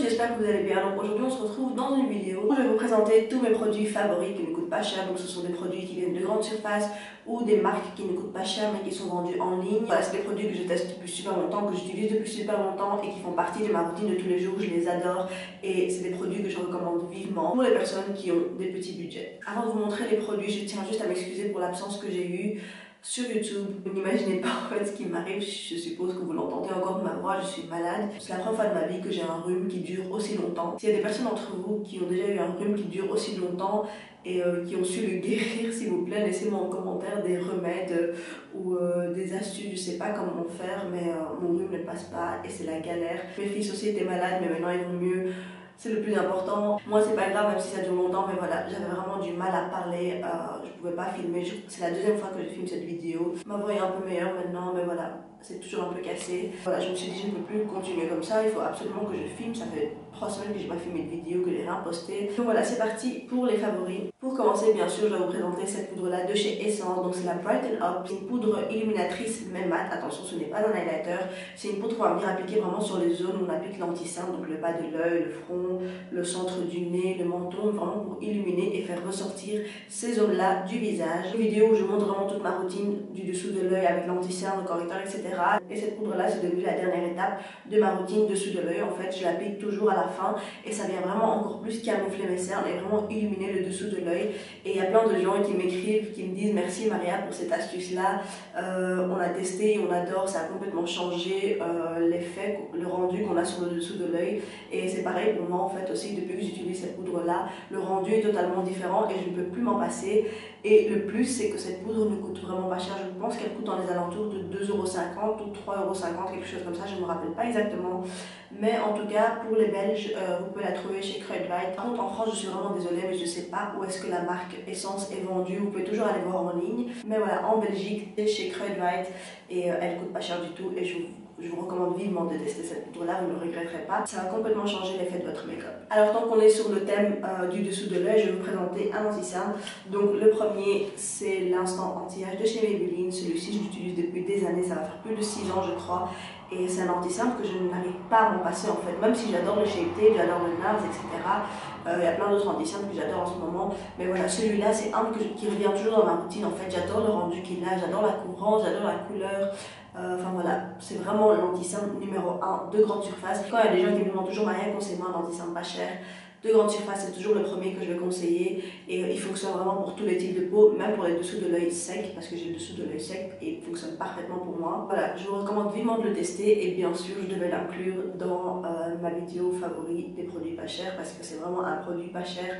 j'espère que vous allez bien. Donc aujourd'hui on se retrouve dans une vidéo où je vais vous présenter tous mes produits favoris qui ne coûtent pas cher. Donc ce sont des produits qui viennent de grandes surfaces ou des marques qui ne coûtent pas cher mais qui sont vendus en ligne. Voilà, c'est des produits que je teste depuis super longtemps, que j'utilise depuis super longtemps et qui font partie de ma routine de tous les jours. Je les adore et c'est des produits que je recommande vivement pour les personnes qui ont des petits budgets. Avant de vous montrer les produits, je tiens juste à m'excuser pour l'absence que j'ai eue sur YouTube. Vous n'imaginez pas en fait ce qui m'arrive, je suppose que vous l'entendez encore de ma voix, je suis malade. C'est la première fois de ma vie que j'ai un rhume qui dure aussi longtemps. S'il y a des personnes d'entre vous qui ont déjà eu un rhume qui dure aussi longtemps et qui ont su le guérir, s'il vous plaît, laissez-moi en commentaire des remèdes ou des astuces, je sais pas comment faire, mais mon rhume ne passe pas et c'est la galère. Mes fils aussi étaient malades mais maintenant ils vont mieux. C'est le plus important. Moi c'est pas grave même si ça dure longtemps, mais voilà, j'avais vraiment du mal à parler, je pouvais pas filmer. C'est la deuxième fois que je filme cette vidéo. Ma voix est un peu meilleure maintenant, mais voilà, c'est toujours un peu cassé. Voilà, je me suis dit je ne peux plus continuer comme ça, il faut absolument que je filme. Ça fait 3 semaines que j'ai pas filmé de vidéo, que j'ai rien posté. Donc voilà, c'est parti pour les favoris. Pour commencer, bien sûr, je vais vous présenter cette poudre là de chez Essence. Donc c'est la Brighten Up. C'est une poudre illuminatrice mais mate. Attention, ce n'est pas un highlighter. C'est une poudre qu'on va venir appliquer vraiment sur les zones où on applique l'anti-cerne, donc le bas de l'œil, le front, le centre du nez, le menton, vraiment pour illuminer et faire ressortir ces zones-là du visage. Une vidéo où je montre vraiment toute ma routine du dessous de l'œil avec l'anti-cerne, le correcteur, etc. Et cette poudre-là, c'est devenu la dernière étape de ma routine dessous de l'œil. En fait, je l'applique toujours à la fin et ça vient vraiment encore plus camoufler mes cernes et vraiment illuminer le dessous de l'œil. Et il y a plein de gens qui m'écrivent, qui me disent merci Maria pour cette astuce-là. On a testé, on adore, ça a complètement changé l'effet, le rendu qu'on a sur le dessous de l'œil. Et c'est pareil pour moi en fait aussi, depuis que j'utilise cette poudre-là, le rendu est totalement différent et je ne peux plus m'en passer. Et le plus, c'est que cette poudre ne coûte vraiment pas cher. Je pense qu'elle coûte dans les alentours de 2,50 € ou 3,50 €, quelque chose comme ça, je ne me rappelle pas exactement. Mais en tout cas, pour les Belges, vous pouvez la trouver chez Kruidvat. Par contre, en France, je suis vraiment désolée, mais je ne sais pas où est-ce que la marque Essence est vendue. Vous pouvez toujours aller voir en ligne. Mais voilà, en Belgique, c'est chez Kruidvat et elle ne coûte pas cher du tout. Et je vous recommande vivement de tester cette poudre-là, vous ne le regretterez pas. Ça va complètement changer l'effet de votre make-up. Alors, tant qu'on est sur le thème du dessous de l'œil, je vais vous présenter un anti-cerne. Donc, le premier, c'est l'instant anti-âge de chez Maybelline. Celui-ci, je l'utilise depuis des années, ça va faire plus de 6 ans, je crois. Et c'est un anti-cerne que je n'arrive pas à m'en passer en fait. Même si j'adore le Shape Tape, j'adore le NARS, etc. Il y a plein d'autres anti-cernes que j'adore en ce moment. Mais voilà, celui-là, c'est un qui revient toujours dans ma routine en fait. J'adore le rendu qu'il a, j'adore la couvrance, j'adore la couleur. Enfin voilà, c'est vraiment l'anti-cerne numéro 1 de grande surface. Quand il y a des gens qui me demandent toujours Maria, conseille-moi un anti-cerne pas cher. De grande surface, c'est toujours le premier que je vais conseiller et il fonctionne vraiment pour tous les types de peau, même pour les dessous de l'œil sec, parce que j'ai le dessous de l'œil sec et il fonctionne parfaitement pour moi. Voilà, je vous recommande vivement de le tester et bien sûr je devais l'inclure dans ma vidéo favori des produits pas chers parce que c'est vraiment un produit pas cher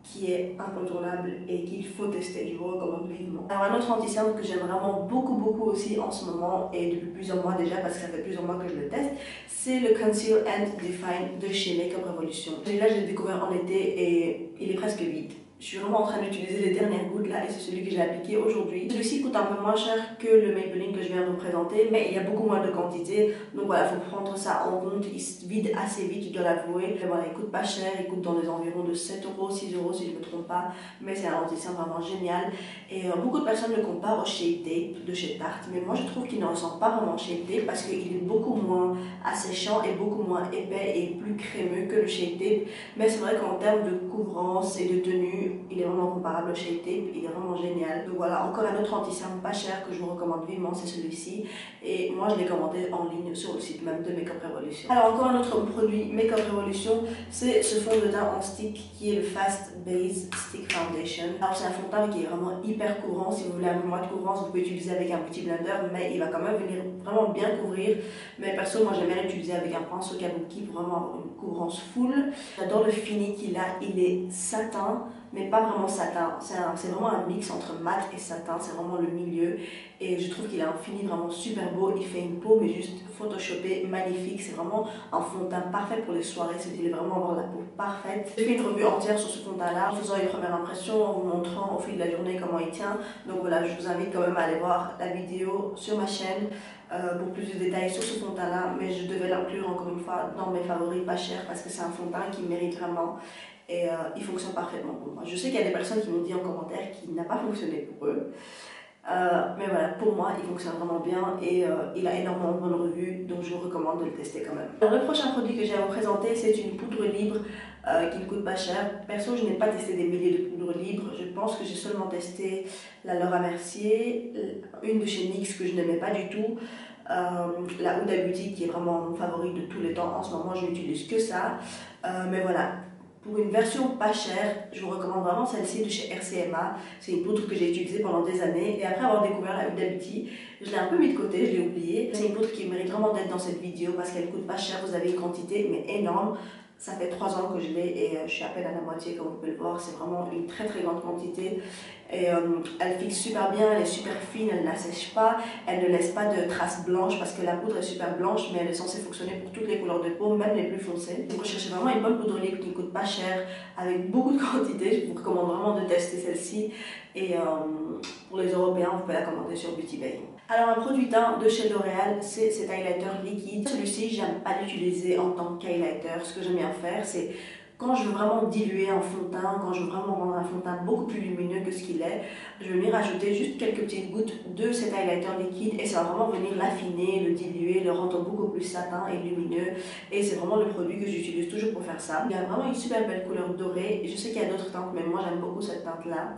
qui est incontournable et qu'il faut tester, je vous recommande vivement. Alors un autre anti-cerne que j'aime vraiment beaucoup aussi en ce moment et depuis plusieurs mois déjà parce que ça fait plusieurs mois que je le teste, c'est le Conceal and Define de chez Makeup Revolution. Celui-là je l'ai découvert en été et il est presque vide. Je suis vraiment en train d'utiliser les dernières gouttes là et c'est celui que j'ai appliqué aujourd'hui. Celui-ci coûte un peu moins cher que le Maybelline que je viens de vous présenter, mais il y a beaucoup moins de quantité. Donc voilà, il faut prendre ça en compte. Il se vide assez vite, je dois l'avouer. Voilà, il coûte pas cher, il coûte dans les environs de 7 €, 6 € si je ne me trompe pas. Mais c'est un anti-cerne vraiment génial. Et beaucoup de personnes le comparent au Shape Tape de chez Tarte. Mais moi je trouve qu'il ne ressemble pas vraiment au Shape Tape parce qu'il est beaucoup moins asséchant et beaucoup moins épais et plus crémeux que le Shape Tape. Mais c'est vrai qu'en termes de couvrance et de tenue, il est vraiment comparable au Shape Tape, il est vraiment génial. Donc voilà, encore un autre anti-cerne pas cher que je vous recommande vivement, c'est celui-ci. Et moi je l'ai commandé en ligne sur le site même de Makeup Revolution. Alors encore un autre produit Makeup Revolution, c'est ce fond de teint en stick qui est le Fast Base Stick Foundation. Alors c'est un fond de teint qui est vraiment hyper couvrant. Si vous voulez un mois de couvrance, vous pouvez utiliser avec un petit blender, mais il va quand même venir vraiment bien couvrir. Mais perso, moi j'aime bien l'utiliser avec un pinceau kabuki pour vraiment avoir une couvrance full. J'adore le fini qu'il a, il est satin, mais pas vraiment satin, c'est vraiment un mix entre mat et satin, c'est vraiment le milieu et je trouve qu'il a un fini vraiment super beau, il fait une peau mais juste photoshopée, magnifique, c'est vraiment un fond de teint parfait pour les soirées, c'est qu'il est vraiment avoir la peau parfaite. J'ai fait une revue entière sur ce fond de teint là, en faisant une première impression, en vous montrant au fil de la journée comment il tient, donc voilà, je vous invite quand même à aller voir la vidéo sur ma chaîne pour plus de détails sur ce fond de teint là, mais je devais l'inclure encore une fois dans mes favoris pas chers parce que c'est un fond de teint qui mérite vraiment. Et il fonctionne parfaitement pour moi. Je sais qu'il y a des personnes qui m'ont dit en commentaire qu'il n'a pas fonctionné pour eux. Mais voilà, pour moi, il fonctionne vraiment bien et il a énormément de bonnes revues, donc je vous recommande de le tester quand même. Alors, le prochain produit que j'ai à vous présenter, c'est une poudre libre qui ne coûte pas cher. Perso, je n'ai pas testé des milliers de poudres libres. Je pense que j'ai seulement testé la Laura Mercier, une de chez NYX que je n'aimais pas du tout, la Huda Beauty qui est vraiment mon favori de tous les temps. En ce moment, je n'utilise que ça. Mais voilà. Pour une version pas chère, je vous recommande vraiment celle-ci de chez RCMA. C'est une poudre que j'ai utilisée pendant des années et après avoir découvert la Huda Beauty, je l'ai un peu mis de côté, je l'ai oubliée. C'est une poudre qui mérite vraiment d'être dans cette vidéo parce qu'elle coûte pas cher, vous avez une quantité mais énorme. Ça fait 3 ans que je l'ai et je suis à peine à la moitié comme vous pouvez le voir, c'est vraiment une très grande quantité. Et elle fixe super bien, elle est super fine, elle n'assèche pas, elle ne laisse pas de traces blanches parce que la poudre est super blanche mais elle est censée fonctionner pour toutes les couleurs de peau, même les plus foncées. Si vous recherchez vraiment une bonne poudre libre qui ne coûte pas cher, avec beaucoup de quantité, je vous recommande vraiment de tester celle-ci. Et pour les Européens, vous pouvez la commander sur Beauty Bay. Alors un produit teint de chez L'Oréal, c'est cet highlighter liquide. Celui-ci, j'aime pas l'utiliser en tant qu'highlighter. Ce que j'aime bien faire, c'est quand je veux vraiment diluer un fond de teint, quand je veux vraiment rendre un fond de teint beaucoup plus lumineux que ce qu'il est, je vais lui rajouter juste quelques petites gouttes de cet highlighter liquide et ça va vraiment venir l'affiner, le diluer, le rendre beaucoup plus satin et lumineux. Et c'est vraiment le produit que j'utilise toujours pour faire ça. Il a vraiment une super belle couleur dorée et je sais qu'il y a d'autres teintes, mais moi j'aime beaucoup cette teinte-là.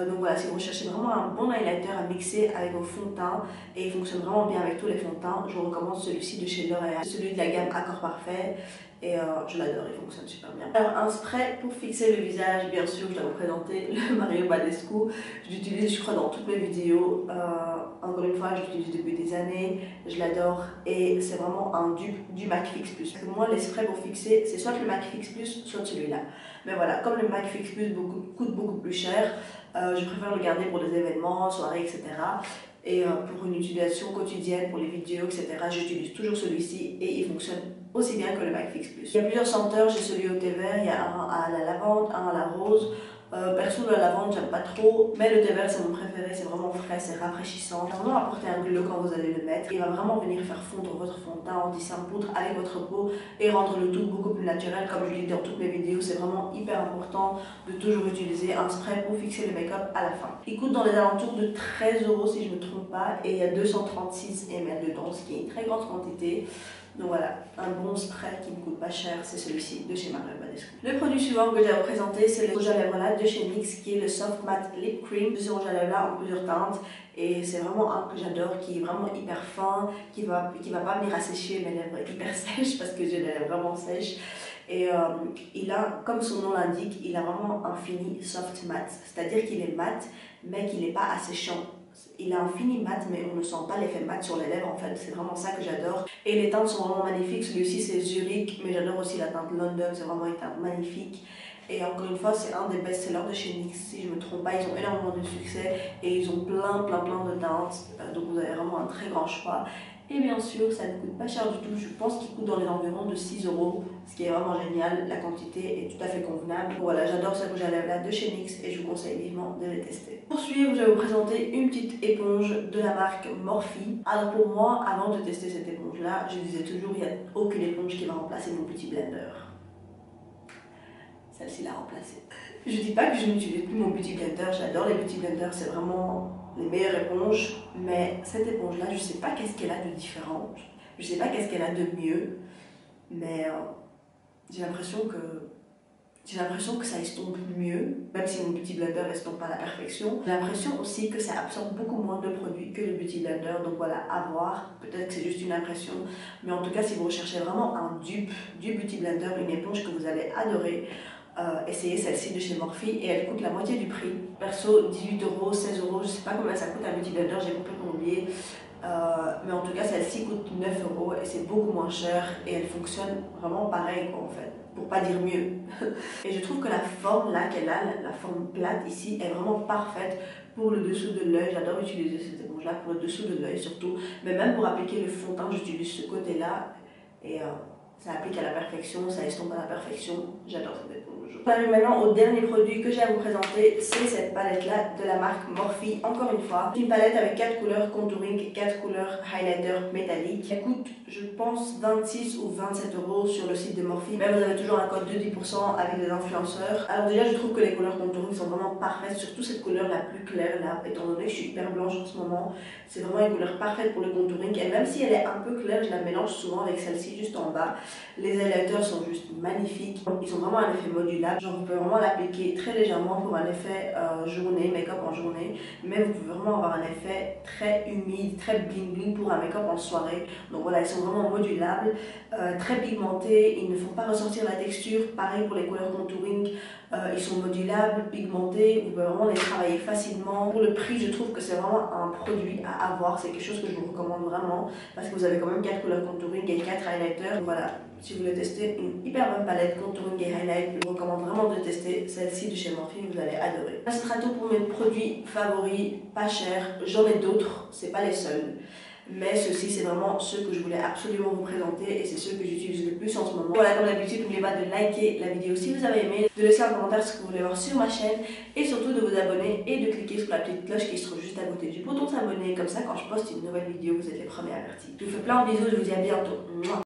Donc voilà, si vous recherchez vraiment un bon highlighter à mixer avec vos fonds de teint et il fonctionne vraiment bien avec tous les fonds de teint, je vous recommande celui-ci de chez L'Oréal, celui de la gamme Accord Parfait et je l'adore, il fonctionne super bien. Alors un spray pour fixer le visage, bien sûr je dois vous présenter le Mario Badescu. Je l'utilise je crois dans toutes mes vidéos, encore une fois je l'utilise depuis des années, je l'adore et c'est vraiment un dupe du MAC Fix Plus. Pour moi les sprays pour fixer c'est soit le MAC Fix Plus soit celui-là. Mais voilà, comme le MAC Fix Plus coûte beaucoup plus cher, je préfère le garder pour des événements, soirées, etc. Et pour une utilisation quotidienne, pour les vidéos, etc., j'utilise toujours celui-ci et il fonctionne aussi bien que le MAC Fix Plus. Il y a plusieurs senteurs, j'ai celui au thé vert, il y a un à la lavande, un à la rose. Perso, la lavande, j'aime pas trop, mais le thé vert, c'est mon préféré, c'est vraiment frais, c'est rafraîchissant. Ça va vraiment apporter un glow quand vous allez le mettre. Il va vraiment venir faire fondre votre fond de teint en tissant poudre avec votre peau et rendre le tout beaucoup plus naturel. Comme je l'ai dit dans toutes mes vidéos, c'est vraiment hyper important de toujours utiliser un spray pour fixer le make-up à la fin. Il coûte dans les alentours de 13 € si je ne me trompe pas et il y a 236 ml dedans, ce qui est une très grande quantité. Donc voilà, un bon spray qui ne coûte pas cher, c'est celui-ci de chez Mario Badescu. Le produit suivant que j'ai à vous présenter, c'est le rouge à lèvres là de chez NYX qui est le Soft Matte Lip Cream. Ce rouge à lèvres là en plusieurs teintes et c'est vraiment un que j'adore, qui est vraiment hyper fin, qui va pas venir assécher mes lèvres hyper sèches parce que j'ai les lèvres vraiment sèches. Et il a, comme son nom l'indique, il a vraiment un fini soft matte, c'est-à-dire qu'il est mat mais qu'il n'est pas asséchant. Il a un fini mat mais on ne sent pas l'effet mat sur les lèvres en fait, c'est vraiment ça que j'adore. Et les teintes sont vraiment magnifiques, celui-ci c'est Zurich mais j'adore aussi la teinte London, c'est vraiment une teinte magnifique. Et encore une fois, c'est un des best-sellers de chez NYX, si je ne me trompe pas, ils ont énormément de succès et ils ont plein de teintes, donc vous avez vraiment un très grand choix. Et bien sûr, ça ne coûte pas cher du tout, je pense qu'il coûte dans les environs de 6 €, ce qui est vraiment génial, la quantité est tout à fait convenable. Voilà, j'adore ce rouge à lèvres là de chez NYX et je vous conseille vivement de les tester. Pour suivre, je vais vous présenter une petite éponge de la marque Morphe. Alors pour moi, avant de tester cette éponge là, je disais toujours il n'y a aucune éponge qui va remplacer mon Beauty Blender. Celle-ci l'a remplacée. Je dis pas que je n'utilise plus mon Beauty Blender, j'adore les Beauty Blenders, c'est vraiment les meilleures éponges, mais cette éponge là, je sais pas qu'est-ce qu'elle a de différent, je sais pas qu'est-ce qu'elle a de mieux, mais j'ai l'impression que ça estompe mieux, même si mon Beauty Blender estompe pas à la perfection. J'ai l'impression aussi que ça absorbe beaucoup moins de produits que le Beauty Blender, donc voilà, à voir. Peut-être que c'est juste une impression, mais en tout cas, si vous recherchez vraiment un dupe du Beauty Blender, une éponge que vous allez adorer, essayez celle-ci de chez Morphe et elle coûte la moitié du prix. Perso, 18 €, 16 €, je sais pas combien ça coûte un Beauty Blender, j'ai complètement oublié. Mais en tout cas, celle-ci coûte 9 € et c'est beaucoup moins cher et elle fonctionne vraiment pareil quoi en fait, pour pas dire mieux. Et je trouve que la forme là qu'elle a, la forme plate ici, est vraiment parfaite pour le dessous de l'œil. J'adore utiliser cette éponge là pour le dessous de l'œil surtout, mais même pour appliquer le fond de teint, j'utilise ce côté là et Ça applique à la perfection, ça estompe à la perfection. J'adore cette éponge. On arrive maintenant au dernier produit que j'ai à vous présenter, c'est cette palette-là de la marque Morphe. Encore une fois, une palette avec 4 couleurs contouring, 4 couleurs highlighter métallique. Elle coûte, je pense, 26 ou 27 € sur le site de Morphe. Mais vous avez toujours un code de 10% avec des influenceurs. Alors déjà, je trouve que les couleurs contouring sont vraiment parfaites, surtout cette couleur la plus claire là, étant donné que je suis hyper blanche en ce moment. C'est vraiment une couleur parfaite pour le contouring. Et même si elle est un peu claire, je la mélange souvent avec celle-ci juste en bas. Les highlighters sont juste magnifiques. Ils ont vraiment un effet modulable. Genre, vous pouvez vraiment l'appliquer très légèrement pour un effet journée, make-up en journée. Mais vous pouvez vraiment avoir un effet très humide, très bling bling pour un make-up en soirée. Donc voilà, ils sont vraiment modulables, très pigmentés. Ils ne font pas ressortir la texture. Pareil pour les couleurs contouring. Ils sont modulables, pigmentés. Vous pouvez vraiment les travailler facilement. Pour le prix, je trouve que c'est vraiment un produit à avoir. C'est quelque chose que je vous recommande vraiment parce que vous avez quand même 4 couleurs contouring et 4 highlighters. Donc voilà. Si vous voulez tester une hyper bonne palette contouring et highlight, je vous recommande vraiment de tester celle-ci de chez Morphe, vous allez adorer. Ça sera tout pour mes produits favoris, pas chers. J'en ai d'autres, c'est pas les seuls. Mais ceux-ci, c'est vraiment ceux que je voulais absolument vous présenter et c'est ceux que j'utilise le plus en ce moment. Voilà, comme d'habitude, n'oubliez pas de liker la vidéo si vous avez aimé, de laisser un commentaire ce que vous voulez voir sur ma chaîne et surtout de vous abonner et de cliquer sur la petite cloche qui se trouve juste à côté du bouton s'abonner. Comme ça, quand je poste une nouvelle vidéo, vous êtes les premiers avertis. Je vous fais plein de bisous, je vous dis à bientôt.